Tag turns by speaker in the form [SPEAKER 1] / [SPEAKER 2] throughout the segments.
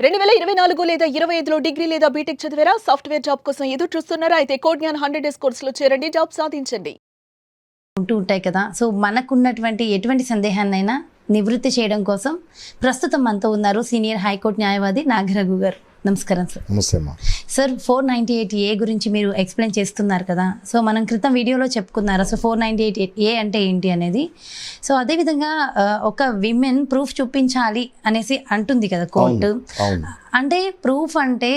[SPEAKER 1] 2024 లేదా 25లో డిగ్రీ లేదా బీటెక్ చదివారా? సాఫ్ట్‌వేర్ జాబ్ కోసం ఎదురు చూస్తున్నారా? అయితే కోడ్‌జ్ఞాన్ 100 డేస్ కోర్సులో చేరండి, జాబ్ సాధించండి.
[SPEAKER 2] ఉంటూ ఉంటాయి కదా. సో మనకున్నటువంటి ఎటువంటి సందేహాన్నైనా నివృత్తి చేయడం కోసం ప్రస్తుతం మనతో ఉన్నారు సీనియర్ హైకోర్టు న్యాయవాది నాగరఘు గారు. నమస్కారం సార్.
[SPEAKER 3] నమస్తే అమ్మా.
[SPEAKER 2] సార్ 498A గురించి మీరు ఎక్స్ప్లెయిన్ చేస్తున్నారు కదా. సో మనం క్రితం వీడియోలో చెప్పుకున్నారు అసలు 498A అంటే ఏంటి అనేది. సో అదేవిధంగా ఒక విమెన్ ప్రూఫ్ చూపించాలి అనేసి అంటుంది కదా కోర్టు. అంటే ప్రూఫ్ అంటే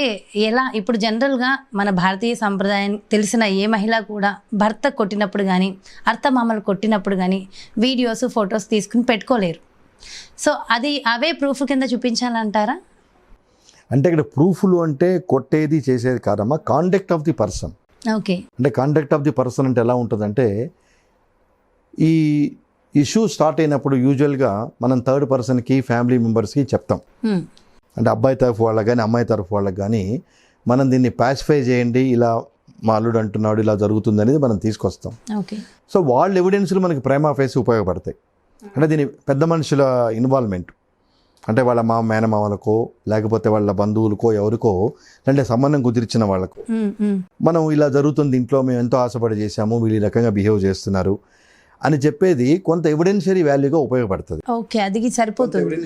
[SPEAKER 2] ఎలా? ఇప్పుడు జనరల్గా మన భారతీయ సంప్రదాయం తెలిసిన ఏ మహిళ కూడా భర్త కొట్టినప్పుడు కానీ అత్తమామలు కొట్టినప్పుడు కానీ వీడియోస్ ఫొటోస్ తీసుకుని పెట్టుకోలేరు. సో అది అవే ప్రూఫ్ కింద చూపించాలంటారా?
[SPEAKER 3] అంటే ఇక్కడ ప్రూఫ్లు అంటే కొట్టేది చేసేది కాదమ్మా, conduct of the person.
[SPEAKER 2] Okay.
[SPEAKER 3] అంటే కాండక్ట్ ఆఫ్ ది పర్సన్ అంటే ఎలా ఉంటుందంటే, ఈ ఇష్యూ స్టార్ట్ అయినప్పుడు యూజువల్గా మనం థర్డ్ పర్సన్కి ఫ్యామిలీ మెంబర్స్కి చెప్తాం. అంటే అబ్బాయి తరఫు వాళ్ళకి కానీ అమ్మాయి తరఫు వాళ్ళకి కానీ మనం దీన్ని పాసిఫై చేయండి, ఇలా మా అల్లుడు అంటున్నాడు, ఇలా జరుగుతుంది అనేది మనం తీసుకొస్తాం.
[SPEAKER 2] ఓకే.
[SPEAKER 3] సో వాళ్ళ ఎవిడెన్స్లు మనకి ప్రైమా ఫేస్ ఉపయోగపడతాయి. అంటే దీని పెద్ద మనుషుల ఇన్వాల్వ్మెంట్, అంటే వాళ్ళ మేనమామలకో లేకపోతే వాళ్ళ బంధువులకో ఎవరికో అంటే సంబంధం కుదిర్చిన వాళ్ళకు మనం ఇలా జరుగుతుంది ఇంట్లో, మేము ఎంతో ఆశపడి చేశాము, వీళ్ళు ఈ రకంగా బిహేవ్ చేస్తున్నారు అని చెప్పేది కొంత ఎవిడెన్షియరీ వాల్యూగా ఉపయోగపడుతుంది.
[SPEAKER 2] ఓకే, అది సరిపోతుంది.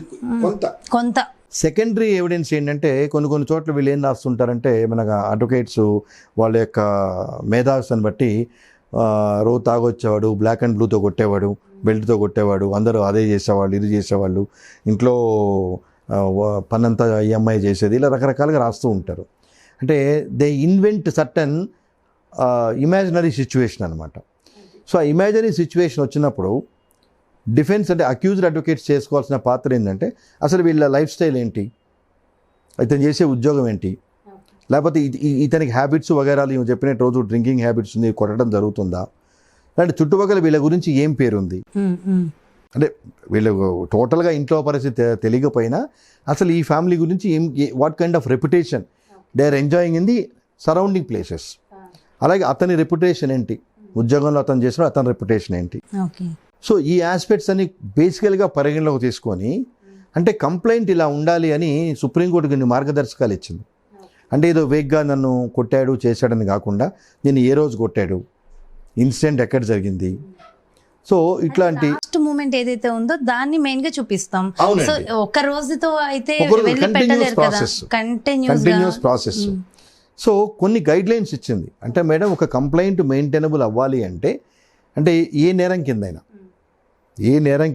[SPEAKER 2] కొంత
[SPEAKER 3] సెకండరీ ఎవిడెన్స్ ఏంటంటే కొన్ని చోట్ల వీళ్ళు ఏం రాస్తుంటారంటే, మన అడ్వకేట్స్ వాళ్ళ యొక్క మేధావిని బట్టి రోజు తాగొచ్చేవాడు, బ్లాక్ అండ్ బ్లూతో కొట్టేవాడు, బెల్ట్తో కొట్టేవాడు, అందరూ అదే చేసేవాళ్ళు, ఇది చేసేవాళ్ళు, ఇంట్లో పనంతా ఈఎంఐ చేసేది, ఇలా రకరకాలుగా రాస్తూ ఉంటారు. అంటే they invent certain imaginary situation అనమాట. సో ఆ ఇమాజినరీ సిచ్యువేషన్ వచ్చినప్పుడు డిఫెన్స్ అంటే అక్యూజ్డ్ అడ్వకేట్స్ చేసుకోవాల్సిన పాత్ర ఏంటంటే, అసలు వీళ్ళ లైఫ్ స్టైల్ ఏంటి, ఇతను చేసే ఉద్యోగం ఏంటి, లేకపోతే ఇతనికి హ్యాబిట్స్ వగేరాలు ఇవి చెప్పినట్టు రోజు డ్రింకింగ్ హ్యాబిట్స్ ఉంది, కొట్టడం జరుగుతుందా, అంటే చుట్టుపక్కల వీళ్ళ గురించి ఏం పేరుంది, అంటే వీళ్ళు టోటల్గా ఇంట్లో పరిస్థితి తెలియకపోయినా అసలు ఈ ఫ్యామిలీ గురించి what kind of reputation they are enjoying in the surrounding places. అలాగే అతని రెప్యుటేషన్ ఏంటి, ఉద్యోగంలో అతను చేసిన అతని రెప్యుటేషన్ ఏంటి. సో ఈ ఆస్పెక్ట్స్ అన్ని బేసికల్గా పరిగణలోకి తీసుకొని, అంటే కంప్లైంట్ ఇలా ఉండాలి అని సుప్రీంకోర్టు కొన్ని మార్గదర్శకాలు ఇచ్చింది. అంటే ఏదో వేగ్గా నన్ను కొట్టాడు చేశాడని కాకుండా, నేను ఏ రోజు కొట్టాడు, ఇన్సిడెంట్ ఎక్కడ జరిగింది, సో ఇట్లాంటి
[SPEAKER 2] లాస్ట్ మూమెంట్ ఏదైతే ఉందో దాన్ని మెయిన్ గా చూపిస్తాం. సో ఒక రోజుతో అయితే
[SPEAKER 3] కంటిన్యూస్ ప్రాసెస్. సో కొన్ని గైడ్ లైన్స్ ఇచ్చింది. అంటే మేడం, ఒక కంప్లైంట్ మెయింటైనబుల్ అవ్వాలి అంటే ఏ నేరం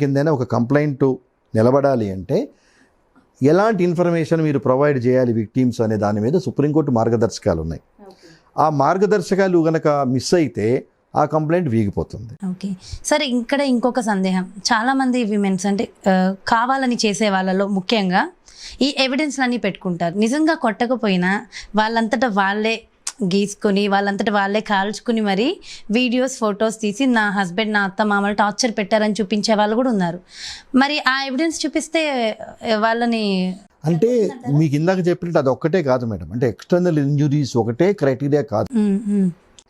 [SPEAKER 3] కిందైనా ఒక కంప్లైంట్ నిలబడాలి అంటే ఎలాంటి ఇన్ఫర్మేషన్ మీరు ప్రొవైడ్ చేయాలి విక్టిమ్స్ అనే దాని మీద సుప్రీంకోర్టు మార్గదర్శకాలు ఉన్నాయి. ఆ మార్గదర్శకాలు కనుక మిస్ అయితే ఆ కంప్లైంట్ వీగిపోతుంది.
[SPEAKER 2] ఓకే. సరే, ఇక్కడ ఇంకొక సందేహం, చాలామంది విమెన్స్ అంటే కావాలని చేసే వాళ్ళలో ముఖ్యంగా ఈ ఎవిడెన్స్లన్నీ పెట్టుకుంటారు. నిజంగా కొట్టకపోయినా వాళ్ళంతటా వాళ్ళే గీసుకొని వాళ్ళంతటా వాళ్ళే కాల్చుకుని మరి వీడియోస్ ఫొటోస్ తీసి నా హస్బెండ్ నా అత్త మామలు టార్చర్ పెట్టారని చూపించే వాళ్ళు కూడా ఉన్నారు. మరి ఆ ఎవిడెన్స్ చూపిస్తే వాళ్ళని,
[SPEAKER 3] అంటే మీకు ఇందాక చెప్పినట్టు అది ఒక్కటే కాదు మేడం, అంటే ఎక్స్టర్నల్ ఇంజురీస్ ఒకటే క్రైటీరియా కాదు.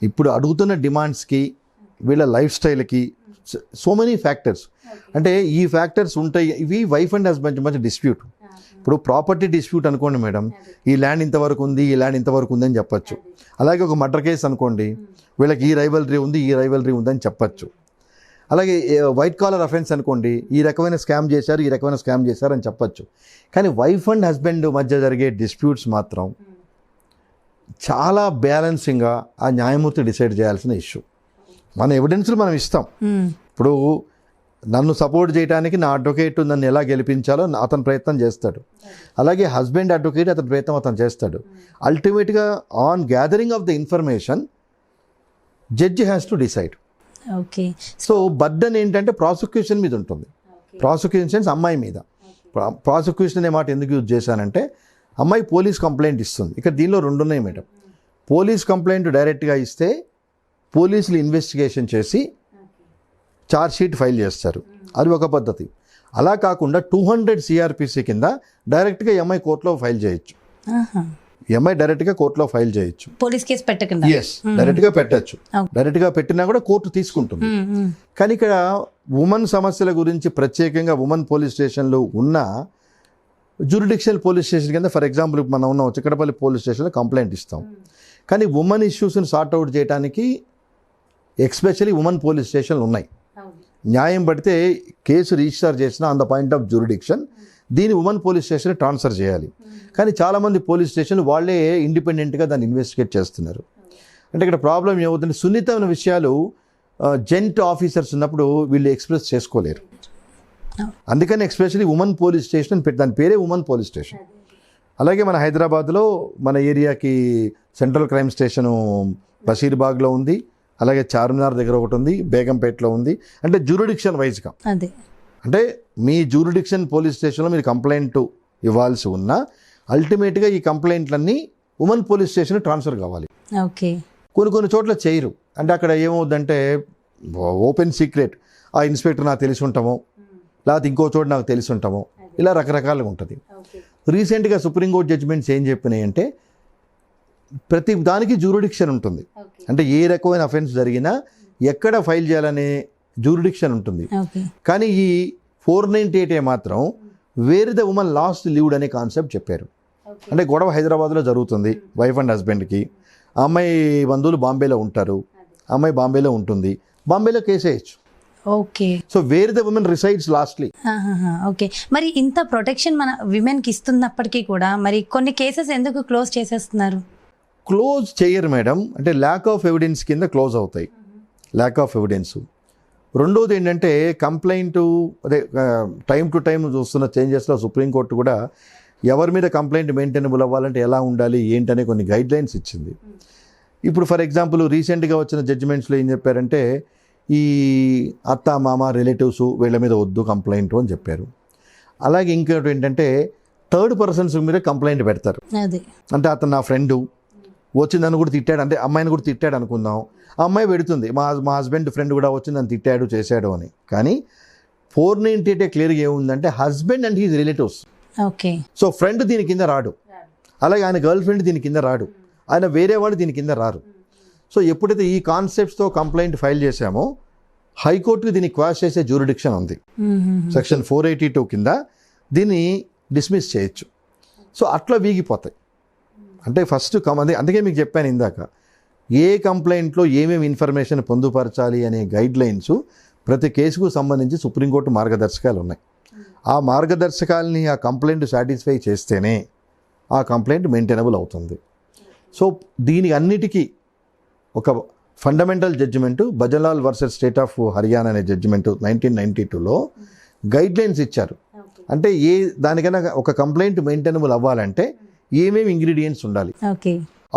[SPEAKER 3] ఇప్పుడు అడుగుతున్న డిమాండ్స్కి, వీళ్ళ లైఫ్ స్టైల్కి సో మెనీ ఫ్యాక్టర్స్. అంటే ఈ ఫ్యాక్టర్స్ ఉంటాయి. ఇవి వైఫ్ అండ్ హస్బెండ్ మధ్య డిస్ప్యూట్. ఇప్పుడు ప్రాపర్టీ డిస్ప్యూట్ అనుకోండి మేడం, ఈ ల్యాండ్ ఇంతవరకు ఉంది, ఈ ల్యాండ్ ఇంతవరకు ఉంది అని చెప్పచ్చు. అలాగే ఒక మర్డర్ కేసు అనుకోండి, వీళ్ళకి ఈ రైవలరీ ఉంది, ఈ రైవలరీ ఉందని చెప్పచ్చు. అలాగే వైట్ కాలర్ అఫెన్స్ అనుకోండి, ఈ రకమైన స్కామ్ చేశారు, ఈ రకమైన స్కామ్ చేశారు అని చెప్పచ్చు. కానీ వైఫ్ అండ్ హస్బెండ్ మధ్య జరిగే డిస్ప్యూట్స్ మాత్రం చాలా బ్యాలెన్సింగ్గా ఆ న్యాయమూర్తి డిసైడ్ చేయాల్సిన ఇష్యూ. మన ఎవిడెన్స్లు మనం ఇస్తాం. ఇప్పుడు నన్ను సపోర్ట్ చేయడానికి నా అడ్వకేట్ నన్ను ఎలా గెలిపించాలో అతను ప్రయత్నం చేస్తాడు, అలాగే హస్బెండ్ అడ్వకేట్ అతని ప్రయత్నం అతను చేస్తాడు. అల్టిమేట్గా on gathering of the information judge has to decide.
[SPEAKER 2] Okay.
[SPEAKER 3] So burden ఏంటంటే ప్రాసిక్యూషన్ మీద ఉంటుంది. ప్రాసిక్యూషన్స్ అమ్మాయి మీద. ప్రాసిక్యూషన్ అనే మాట ఎందుకు యూజ్ చేశానంటే, అమ్మాయి పోలీస్ కంప్లైంట్ ఇస్తుంది. ఇక్కడ దీనిలో రెండు ఉన్నాయి మేడం. పోలీస్ కంప్లైంట్ డైరెక్ట్గా ఇస్తే పోలీసులు ఇన్వెస్టిగేషన్ చేసి ఛార్జ్ షీట్ ఫైల్ చేస్తారు, అది ఒక పద్ధతి. అలా కాకుండా 200 CRPC కింద డైరెక్ట్గా ఎంఐ కోర్టులో ఫైల్ చేయొచ్చు. ఎంఐ డైరెక్ట్గా కోర్టులో ఫైల్ చేయొచ్చు,
[SPEAKER 2] పోలీస్ కేసు పెట్టకుండా.
[SPEAKER 3] ఎస్, డైరెక్ట్గా పెట్టచ్చు. డైరెక్ట్గా పెట్టినా కూడా కోర్టు తీసుకుంటుంది. కానీ ఇక్కడ ఉమెన్ సమస్యల గురించి ప్రత్యేకంగా ఉమెన్ పోలీస్ స్టేషన్లు ఉన్న జ్యూరిడిక్షనల్ పోలీస్ స్టేషన్ కింద ఫర్ ఎగ్జాంపుల్ మనం ఉన్న చిక్కడపల్లి పోలీస్ స్టేషన్లో కంప్లైంట్ ఇస్తాం. కానీ ఉమెన్ ఇష్యూస్ని సార్ట్అవుట్ చేయడానికి ఎస్పెషల్లీ ఉమెన్ పోలీస్ స్టేషన్లు ఉన్నాయి. న్యాయం పడితే కేసు రిజిస్టర్ చేసిన on the point of jurisdiction దీన్ని ఉమెన్ పోలీస్ స్టేషన్ ట్రాన్స్ఫర్ చేయాలి. కానీ చాలామంది పోలీస్ స్టేషన్లు వాళ్ళే ఇండిపెండెంట్గా దాన్ని ఇన్వెస్టిగేట్ చేస్తున్నారు. అంటే ఇక్కడ ప్రాబ్లం ఏమవుతుంది, సున్నితమైన విషయాలు జెంట్ ఆఫీసర్స్ ఉన్నప్పుడు వీళ్ళు ఎక్స్ప్రెస్ చేసుకోలేరు. అందుకని ఎస్పెషల్లీ ఉమెన్ పోలీస్ స్టేషన్ దాని పేరే ఉమెన్ పోలీస్ స్టేషన్. అలాగే మన హైదరాబాద్లో మన ఏరియాకి సెంట్రల్ క్రైమ్ స్టేషను బషీర్బాగ్లో ఉంది, అలాగే చార్మినార్ దగ్గర ఒకటి ఉంది, బేగంపేటలో ఉంది. అంటే జ్యూరిడిక్షన్ వైజ్గా, అంటే మీ జ్యూరిడిక్షన్ పోలీస్ స్టేషన్లో మీరు కంప్లైంట్ ఇవ్వాల్సి ఉన్నా అల్టిమేట్గా ఈ కంప్లైంట్లన్నీ ఉమెన్ పోలీస్ స్టేషన్ ట్రాన్స్ఫర్ కావాలి.
[SPEAKER 2] ఓకే,
[SPEAKER 3] కొన్ని చోట్ల చేయరు. అంటే అక్కడ ఏమవుద్దంటే ఓపెన్ సీక్రెట్, ఆ ఇన్స్పెక్టర్ నాకు తెలిసి ఉంటామో లేకపోతే ఇంకో చోట నాకు తెలిసి ఉంటామో, ఇలా రకరకాలుగా ఉంటుంది. రీసెంట్గా సుప్రీంకోర్టు జడ్జిమెంట్స్ ఏం చెప్పినాయి అంటే ప్రతి దానికి జ్యూరిడిక్షన్ ఉంటుంది. అంటే ఏ రకమైన అఫెన్స్ జరిగినా ఎక్కడ ఫైల్ చేయాలనే జ్యూరిడిక్షన్ ఉంటుంది. కానీ ఈ 498A మాత్రం వేర్ ద ఉమెన్ లాస్ట్ లీవ్డ్ అనే కాన్సెప్ట్ చెప్పారు. అంటే గొడవ హైదరాబాద్లో జరుగుతుంది వైఫ్ అండ్ హస్బెండ్కి, ఆ అమ్మాయి బంధువులు బాంబేలో ఉంటారు, అమ్మాయి బాంబేలో ఉంటుంది, బాంబేలో కేసు వేయచ్చు.
[SPEAKER 2] Okay,
[SPEAKER 3] so where the women resides lastly.
[SPEAKER 2] Okay, మరి ఇంత ప్రొటెక్షన్ మన విమెన్కి ఇస్తున్నప్పటికీ కూడా మరి కొన్ని కేసెస్ ఎందుకు క్లోజ్ చేసేస్తున్నారు?
[SPEAKER 3] క్లోజ్ చేయరు మేడం, అంటే ల్యాక్ ఆఫ్ ఎవిడెన్స్ కింద క్లోజ్ అవుతాయి. Lack of evidence. రెండోది ఏంటంటే కంప్లైంట్, అదే టైం టు టైం చూస్తున్న చేంజెస్లో సుప్రీంకోర్టు కూడా ఎవరి మీద కంప్లైంట్ మెయింటైనబుల్ అవ్వాలంటే ఎలా ఉండాలి ఏంటనే కొన్ని గైడ్ లైన్స్ ఇచ్చింది. ఇప్పుడు ఫర్ ఎగ్జాంపుల్ రీసెంట్గా వచ్చిన జడ్జిమెంట్స్లో ఏం చెప్పారంటే ఈ అత్త మామ రిలేటివ్స్ వీళ్ళ మీద వద్దు కంప్లైంట్ అని చెప్పారు. అలాగే ఇంకోటి ఏంటంటే థర్డ్ పర్సన్స్ మీద కంప్లైంట్ పెడతారు. అంటే అతను నా ఫ్రెండు వచ్చి నన్ను కూడా తిట్టాడు, అంటే అమ్మాయిని కూడా తిట్టాడు అనుకుందాం, ఆ అమ్మాయి పెడుతుంది మా హస్బెండ్ ఫ్రెండ్ కూడా వచ్చి నన్ను తిట్టాడు చేశాడు అని. కానీ 498 క్లియర్గా ఏముందంటే husband and he's relatives.
[SPEAKER 2] Okay,
[SPEAKER 3] so friend దీని కింద రాడు, అలాగే ఆయన గర్ల్ ఫ్రెండ్ దీని కింద రాడు, ఆయన వేరే వాడు దీని కింద రారు. సో ఎప్పుడైతే ఈ కాన్సెప్ట్స్తో కంప్లైంట్ ఫైల్ చేశామో హైకోర్టుకి దీన్ని క్వాష్ చేసే జ్యూరిడిక్షన్ ఉంది. సెక్షన్ 482 కింద దీన్ని డిస్మిస్ చేయొచ్చు. సో అట్లా వీగిపోతాయి. అంటే ఫస్ట్ అందుకే మీకు చెప్పాను ఇందాక, ఏ కంప్లైంట్లో ఏమేమి ఇన్ఫర్మేషన్ పొందుపరచాలి అనే గైడ్ లైన్స్ ప్రతి కేసుకు సంబంధించి సుప్రీంకోర్టు మార్గదర్శకాలు ఉన్నాయి. ఆ మార్గదర్శకాలని ఆ కంప్లైంట్ సాటిస్ఫై చేస్తేనే ఆ కంప్లైంట్ మెయింటైనబుల్ అవుతుంది. సో దీని అన్నిటికీ ఒక fundamental judgement Bhajan Lal versus state of Haryana అనే జడ్జిమెంటు 1992లో గైడ్ లైన్స్ ఇచ్చారు. అంటే దానికైనా ఒక కంప్లైంట్ మెయింటైనబుల్ అవ్వాలంటే ఏమేమి ఇంగ్రీడియంట్స్ ఉండాలి.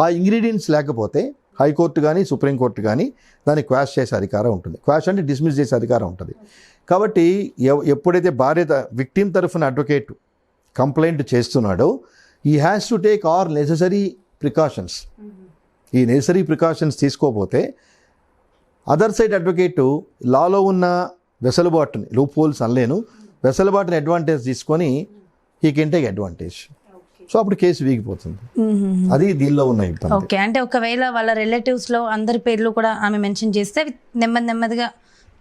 [SPEAKER 3] ఆ ఇంగ్రీడియంట్స్ లేకపోతే హైకోర్టు కానీ సుప్రీంకోర్టు కానీ దాన్ని క్వాష్ చేసే అధికారం ఉంటుంది. క్వాష్ అంటే డిస్మిస్ చేసే అధికారం ఉంటుంది. కాబట్టి ఎప్పుడైతే విక్టిమ్ తరఫున అడ్వకేట్ కంప్లైంట్ చేస్తున్నాడో ఈ has to take all necessary precautions. ఈ నెసరీ ప్రికాషన్స్ తీసుకోకపోతే అదర్ సైడ్ అడ్వకేటు లాలో ఉన్న వెసులుబాటుని, లూప్ హోల్స్ అనలేను, వెసులుబాటుని అడ్వాంటేజ్ తీసుకొని he can take advantage. So అప్పుడు కేసు వీగిపోతుంది. అది దీనిలో ఉన్న ఇబ్బంది.
[SPEAKER 2] ఓకే, అంటే ఒకవేళ వాళ్ళ రిలేటివ్స్లో అందరి పేర్లు కూడా ఆమె మెన్షన్ చేస్తే నెమ్మదిగా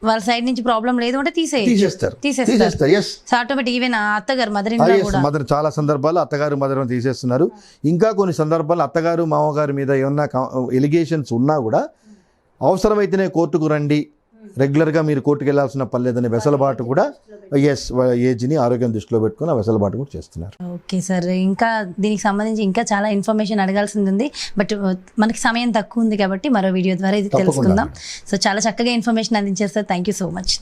[SPEAKER 2] వాళ్ళ సైడ్ నుంచి ప్రాబ్లం లేదు అంటే తీసేస్తారు. ఆటోమేటిక్ ఈవెన్ అత్తగారు
[SPEAKER 3] మదర్ చాలా సందర్భాల్లో అత్తగారు మదర్ తీసేస్తున్నారు. ఇంకా కొన్ని సందర్భాల్లో అత్తగారు మామగారి మీద ఏమన్నా ఎలిగేషన్స్ ఉన్నా కూడా అవసరమైతేనే కోర్టుకు రండి, రెగ్యులర్గా మీరు కోర్టుకు వెళ్ళాల్సిన పని లేదనే వెసలుబాటు కూడా ఏజ్ని ఆరోగ్యం దృష్టిలో పెట్టుకుని ఆ వెసలుబాటు కూడా చేస్తున్నారు.
[SPEAKER 2] ఓకే సార్, ఇంకా దీనికి సంబంధించి ఇంకా చాలా ఇన్ఫర్మేషన్ అడగాల్సింది ఉంది, బట్ మనకి సమయం తక్కువ ఉంది కాబట్టి మరో వీడియో ద్వారా ఇది తెలుసుకుందాం. సో చాలా చక్కగా ఇన్ఫర్మేషన్ అందించేస్తారు. Thank you so much.